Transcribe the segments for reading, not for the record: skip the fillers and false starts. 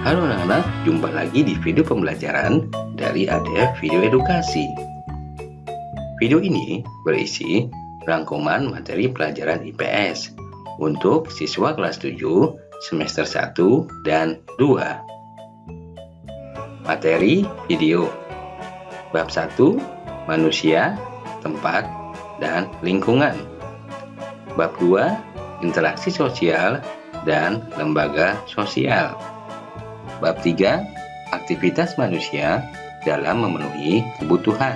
Halo anak-anak, jumpa lagi di video pembelajaran dari ADF Video Edukasi. Video ini berisi rangkuman materi pelajaran IPS untuk siswa kelas 7 semester 1 dan 2. Materi video Bab 1, Manusia, Tempat, dan Lingkungan. Bab 2, Interaksi Sosial dan Lembaga Sosial. Bab 3, aktivitas manusia dalam memenuhi kebutuhan.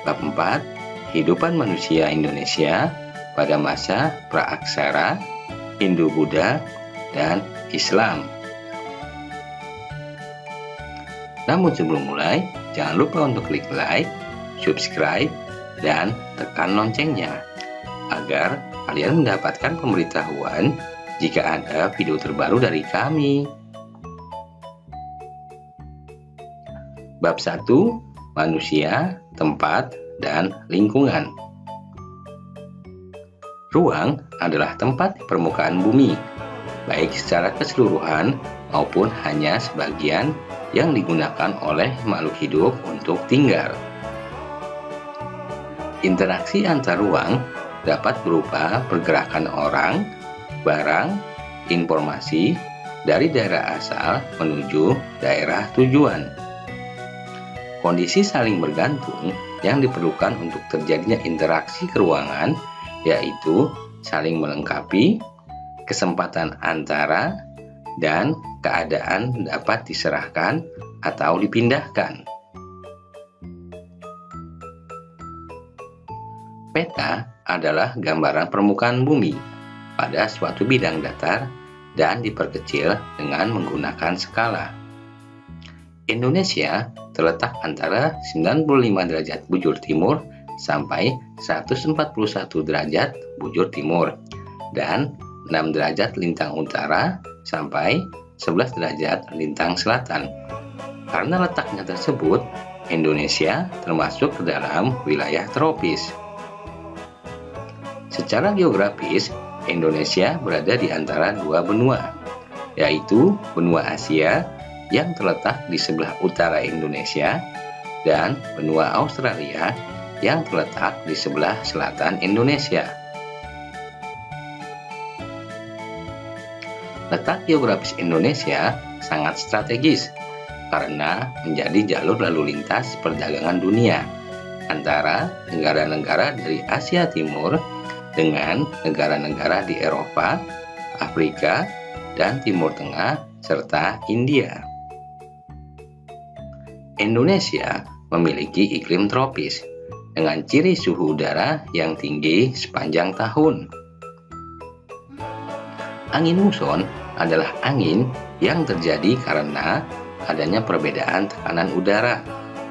Bab 4, kehidupan manusia Indonesia pada masa praaksara, Hindu-Buddha, dan Islam. Namun sebelum mulai, jangan lupa untuk klik like, subscribe, dan tekan loncengnya agar kalian mendapatkan pemberitahuan jika ada video terbaru dari kami. Bab 1, Manusia, Tempat, dan Lingkungan. Ruang adalah tempat di permukaan bumi, baik secara keseluruhan maupun hanya sebagian yang digunakan oleh makhluk hidup untuk tinggal. Interaksi antar ruang dapat berupa pergerakan orang, barang, informasi dari daerah asal menuju daerah tujuan. Kondisi saling bergantung yang diperlukan untuk terjadinya interaksi keruangan yaitu saling melengkapi, kesempatan antara, dan keadaan dapat diserahkan atau dipindahkan. Peta adalah gambaran permukaan bumi pada suatu bidang datar dan diperkecil dengan menggunakan skala. Indonesia terletak antara 95 derajat bujur timur sampai 141 derajat bujur timur dan 6 derajat lintang utara sampai 11 derajat lintang selatan. Karena letaknya tersebut, Indonesia termasuk ke dalam wilayah tropis. Secara geografis, Indonesia berada di antara dua benua, yaitu benua Asia yang terletak di sebelah utara Indonesia dan benua Australia yang terletak di sebelah selatan Indonesia. Letak geografis Indonesia sangat strategis karena menjadi jalur lalu lintas perdagangan dunia antara negara-negara dari Asia Timur dengan negara-negara di Eropa, Afrika, dan Timur Tengah, serta India. Indonesia memiliki iklim tropis dengan ciri suhu udara yang tinggi sepanjang tahun. Angin muson adalah angin yang terjadi karena adanya perbedaan tekanan udara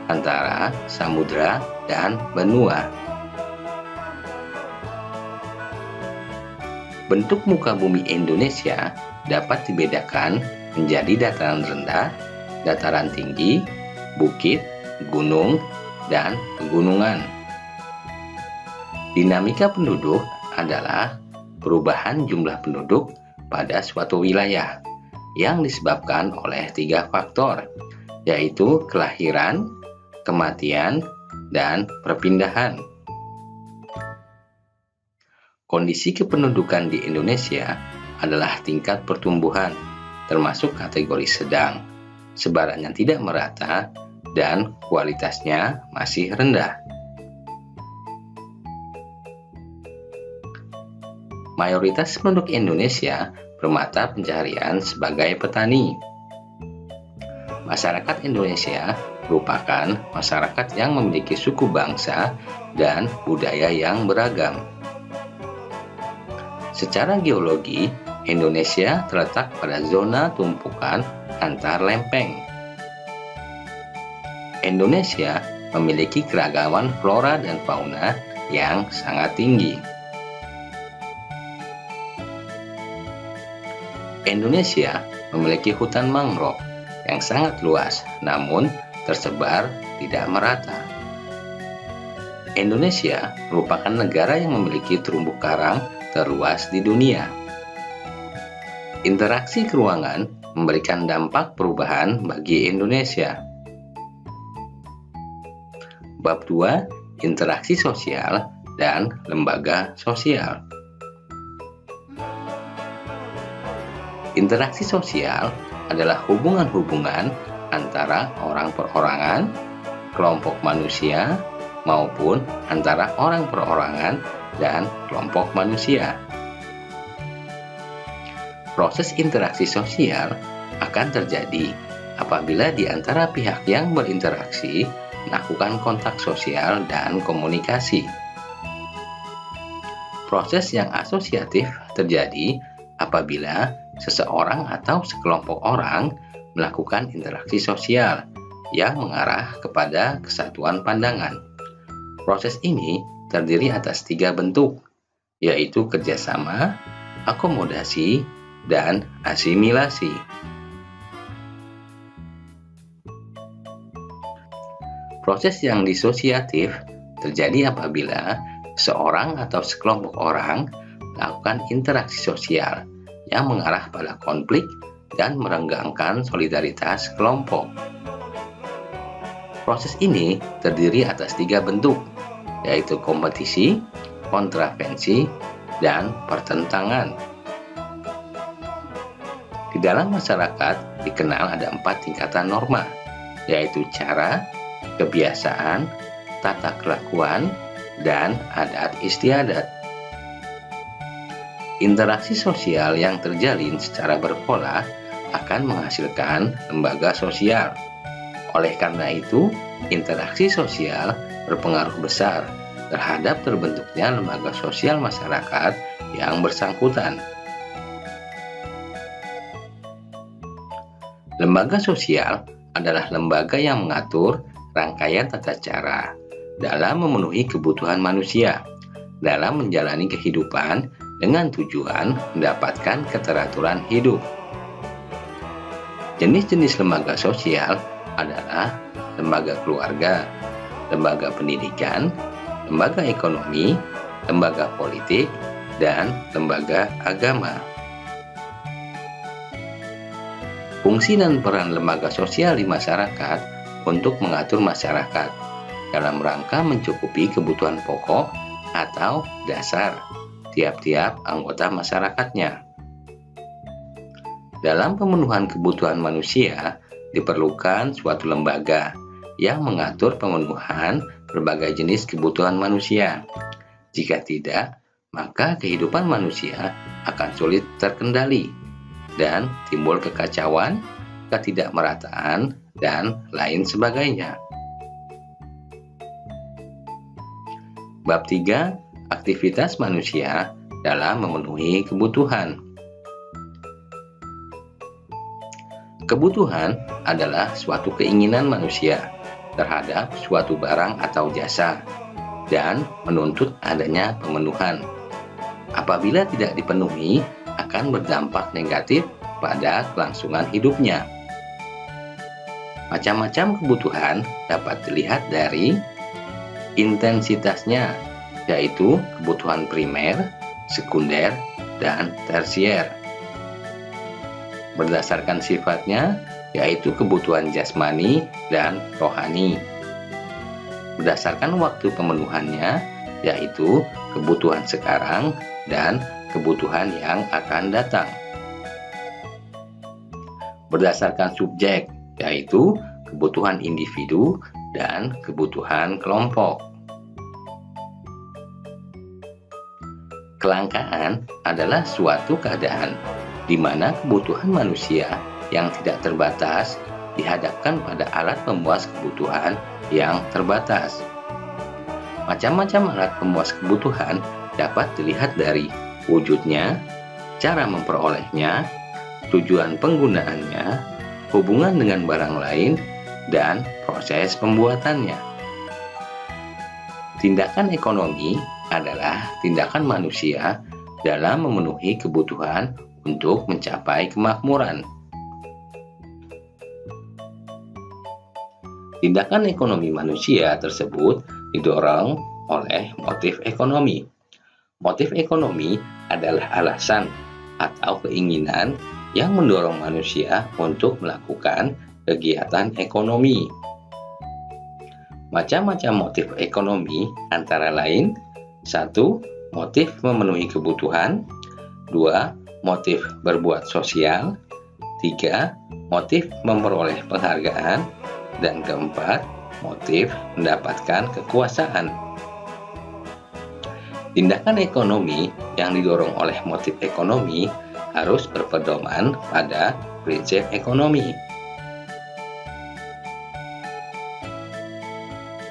antara samudra dan benua. Bentuk muka bumi Indonesia dapat dibedakan menjadi dataran rendah, dataran tinggi, bukit, gunung, dan pegunungan. Dinamika penduduk adalah perubahan jumlah penduduk pada suatu wilayah yang disebabkan oleh 3 faktor, yaitu kelahiran, kematian, dan perpindahan. Kondisi kependudukan di Indonesia adalah tingkat pertumbuhan, termasuk kategori sedang, sebaran yang tidak merata, dan kualitasnya masih rendah. Mayoritas penduduk Indonesia bermata pencaharian sebagai petani. Masyarakat Indonesia merupakan masyarakat yang memiliki suku bangsa dan budaya yang beragam. Secara geologi, Indonesia terletak pada zona tumpukan antar lempeng. Indonesia memiliki keragaman flora dan fauna yang sangat tinggi. Indonesia memiliki hutan mangrove yang sangat luas, namun tersebar tidak merata. Indonesia merupakan negara yang memiliki terumbu karang terluas di dunia. Interaksi keruangan memberikan dampak perubahan bagi Indonesia. Bab 2, interaksi sosial dan lembaga sosial. Interaksi sosial adalah hubungan-hubungan antara orang perorangan, kelompok manusia, maupun antara orang perorangan dan kelompok manusia. Proses interaksi sosial akan terjadi apabila di antara pihak yang berinteraksi melakukan kontak sosial dan komunikasi. Proses yang asosiatif terjadi apabila seseorang atau sekelompok orang melakukan interaksi sosial yang mengarah kepada kesatuan pandangan. Proses ini terdiri atas 3 bentuk, yaitu kerjasama, akomodasi, dan asimilasi. Proses yang disosiatif terjadi apabila seorang atau sekelompok orang melakukan interaksi sosial yang mengarah pada konflik dan merenggangkan solidaritas kelompok. Proses ini terdiri atas 3 bentuk, yaitu kompetisi, kontravensi, dan pertentangan. Di dalam masyarakat dikenal ada 4 tingkatan norma, yaitu cara, kebiasaan, tata kelakuan, dan adat istiadat. Interaksi sosial yang terjalin secara berpola akan menghasilkan lembaga sosial. Oleh karena itu, interaksi sosial berpengaruh besar terhadap terbentuknya lembaga sosial masyarakat yang bersangkutan. Lembaga sosial adalah lembaga yang mengatur rangkaian tata cara dalam memenuhi kebutuhan manusia dalam menjalani kehidupan dengan tujuan mendapatkan keteraturan hidup. Jenis-jenis lembaga sosial adalah lembaga keluarga, lembaga pendidikan, lembaga ekonomi, lembaga politik, dan lembaga agama. Fungsi dan peran lembaga sosial di masyarakat untuk mengatur masyarakat dalam rangka mencukupi kebutuhan pokok atau dasar tiap-tiap anggota masyarakatnya. Dalam pemenuhan kebutuhan manusia, diperlukan suatu lembaga yang mengatur pemenuhan berbagai jenis kebutuhan manusia. Jika tidak, maka kehidupan manusia akan sulit terkendali dan timbul kekacauan, ketidakmerataan, dan lain sebagainya. Bab 3, aktivitas manusia dalam memenuhi kebutuhan. Kebutuhan adalah suatu keinginan manusia terhadap suatu barang atau jasa dan menuntut adanya pemenuhan. Apabila tidak dipenuhi, akan berdampak negatif pada kelangsungan hidupnya. Macam-macam kebutuhan dapat dilihat dari intensitasnya, yaitu kebutuhan primer, sekunder, dan tersier. Berdasarkan sifatnya, yaitu kebutuhan jasmani dan rohani. Berdasarkan waktu pemenuhannya, yaitu kebutuhan sekarang dan kebutuhan yang akan datang. Berdasarkan subjek, yaitu kebutuhan individu dan kebutuhan kelompok. Kelangkaan adalah suatu keadaan di mana kebutuhan manusia yang tidak terbatas dihadapkan pada alat pemuas kebutuhan yang terbatas. Macam-macam alat pemuas kebutuhan dapat dilihat dari wujudnya, cara memperolehnya, tujuan penggunaannya, hubungan dengan barang lain, dan proses pembuatannya. Tindakan ekonomi adalah tindakan manusia dalam memenuhi kebutuhan untuk mencapai kemakmuran. Tindakan ekonomi manusia tersebut didorong oleh motif ekonomi. Motif ekonomi adalah alasan atau keinginan yang mendorong manusia untuk melakukan kegiatan ekonomi. Macam-macam motif ekonomi antara lain: 1. Motif memenuhi kebutuhan. 2. Motif berbuat sosial. 3. Motif memperoleh penghargaan. Dan keempat, motif mendapatkan kekuasaan. Tindakan ekonomi yang didorong oleh motif ekonomi harus berpedoman pada prinsip ekonomi.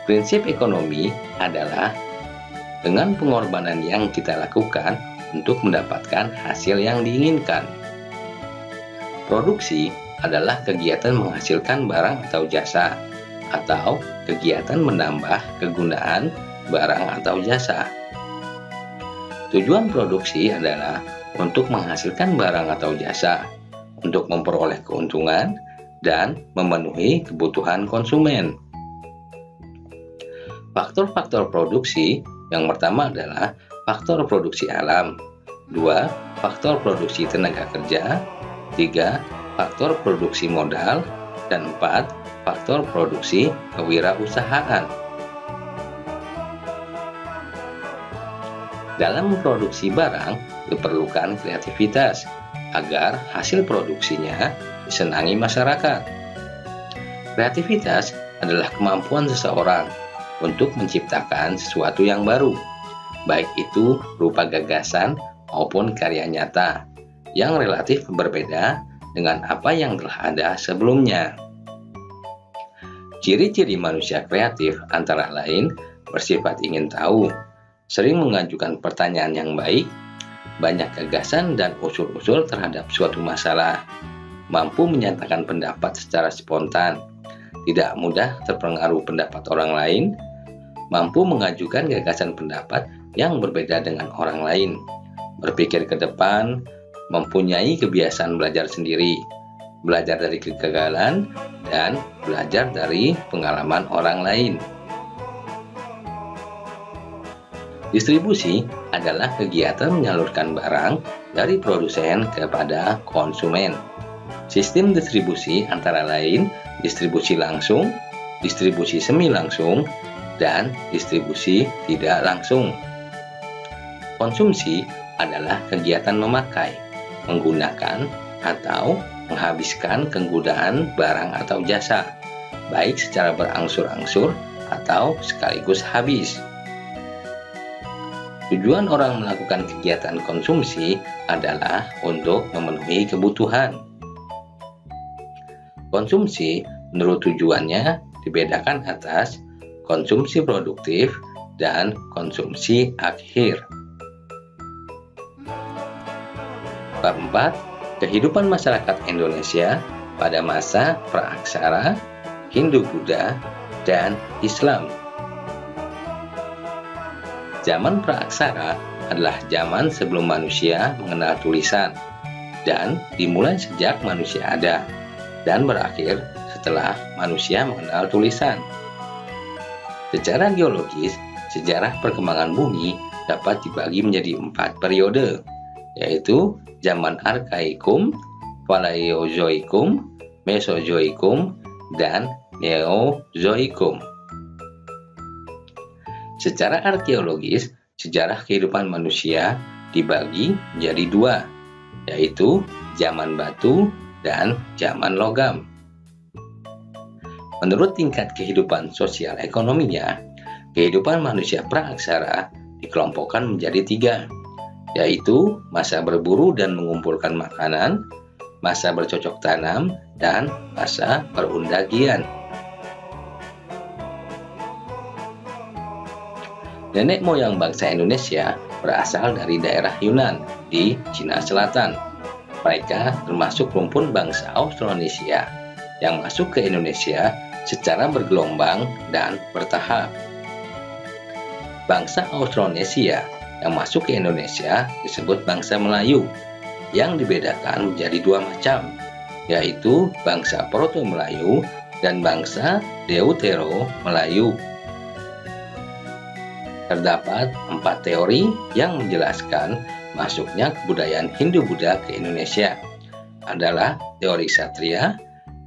Prinsip ekonomi adalah dengan pengorbanan yang kita lakukan untuk mendapatkan hasil yang diinginkan. Produksi adalah kegiatan menghasilkan barang atau jasa, atau kegiatan menambah kegunaan barang atau jasa. Tujuan produksi adalah untuk menghasilkan barang atau jasa, untuk memperoleh keuntungan, dan memenuhi kebutuhan konsumen. Faktor-faktor produksi yang pertama adalah faktor produksi alam, 2. Faktor produksi tenaga kerja, 3. Faktor produksi modal, dan 4. Faktor produksi kewirausahaan. Dalam memproduksi barang diperlukan kreativitas agar hasil produksinya disenangi masyarakat. Kreativitas adalah kemampuan seseorang untuk menciptakan sesuatu yang baru, baik itu berupa gagasan maupun karya nyata yang relatif berbeda dengan apa yang telah ada sebelumnya. Ciri-ciri manusia kreatif antara lain bersifat ingin tahu, sering mengajukan pertanyaan yang baik, banyak gagasan dan usul-usul terhadap suatu masalah, mampu menyatakan pendapat secara spontan, tidak mudah terpengaruh pendapat orang lain, mampu mengajukan gagasan pendapat yang berbeda dengan orang lain, berpikir ke depan, mempunyai kebiasaan belajar sendiri, belajar dari kegagalan, dan belajar dari pengalaman orang lain. Distribusi adalah kegiatan menyalurkan barang dari produsen kepada konsumen. Sistem distribusi antara lain distribusi langsung, distribusi semi langsung, dan distribusi tidak langsung. Konsumsi adalah kegiatan memakai, menggunakan, atau menghabiskan kegunaan barang atau jasa, baik secara berangsur-angsur atau sekaligus habis. Tujuan orang melakukan kegiatan konsumsi adalah untuk memenuhi kebutuhan. Konsumsi menurut tujuannya dibedakan atas konsumsi produktif dan konsumsi akhir. Bab 4. Kehidupan masyarakat Indonesia pada masa Praaksara, Hindu-Buddha, dan Islam. Zaman Praaksara adalah zaman sebelum manusia mengenal tulisan dan dimulai sejak manusia ada dan berakhir setelah manusia mengenal tulisan. Secara geologis, sejarah perkembangan bumi dapat dibagi menjadi 4 periode, yaitu zaman Arkaikum, Paleozoikum, Mesozoikum, dan Neozoikum. Secara arkeologis, sejarah kehidupan manusia dibagi menjadi 2, yaitu zaman batu dan zaman logam. Menurut tingkat kehidupan sosial ekonominya, kehidupan manusia praaksara dikelompokkan menjadi 3, yaitu masa berburu dan mengumpulkan makanan, masa bercocok tanam, dan masa perundagian. Nenek moyang bangsa Indonesia berasal dari daerah Yunan di Cina Selatan. Mereka termasuk rumpun bangsa Austronesia yang masuk ke Indonesia secara bergelombang dan bertahap. Bangsa Austronesia yang masuk ke Indonesia disebut bangsa Melayu, yang dibedakan menjadi 2 macam, yaitu bangsa Proto-Melayu dan bangsa Deutero Melayu. Terdapat 4 teori yang menjelaskan masuknya kebudayaan Hindu-Buddha ke Indonesia. adalah teori Ksatria,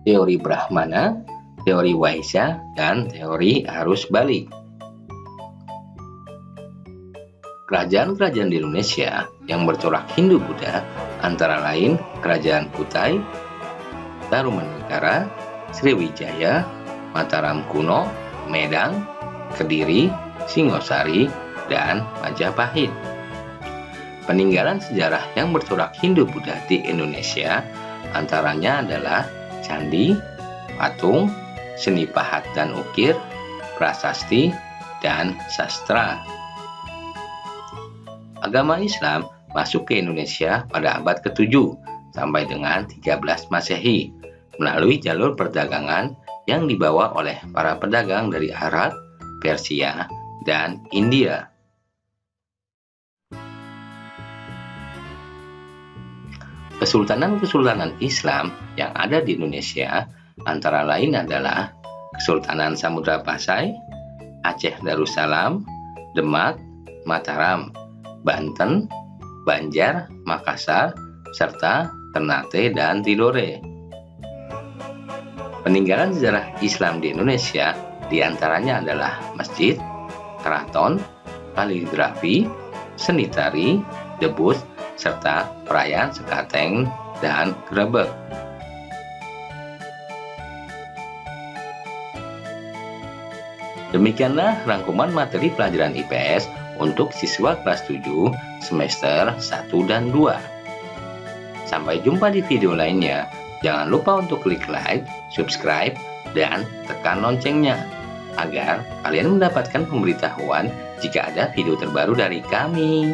teori Brahmana, teori Waisya, dan teori arus balik. Kerajaan-kerajaan di Indonesia yang bercorak Hindu-Buddha antara lain Kerajaan Kutai, Tarumanegara, Sriwijaya, Mataram kuno, Medang, Kediri, Singosari, dan Majapahit. Peninggalan sejarah yang bercorak Hindu-Buddha di Indonesia antaranya adalah candi, patung, seni pahat dan ukir, prasasti, dan sastra. Agama Islam masuk ke Indonesia pada abad ke-7 sampai dengan 13 Masehi melalui jalur perdagangan yang dibawa oleh para pedagang dari Arab, Persia, dan India. Kesultanan-kesultanan Islam yang ada di Indonesia antara lain adalah Kesultanan Samudra Pasai, Aceh Darussalam, Demak, Mataram, Banten, Banjar, Makassar, serta Ternate dan Tidore. Peninggalan sejarah Islam di Indonesia diantaranya adalah masjid, keraton, kaligrafi, seni tari, debus, serta perayaan Sekateng dan Grebek. Demikianlah rangkuman materi pelajaran IPS untuk siswa kelas 7 semester 1 dan 2. Sampai jumpa di video lainnya. Jangan lupa untuk klik like, subscribe, dan tekan loncengnya agar kalian mendapatkan pemberitahuan jika ada video terbaru dari kami.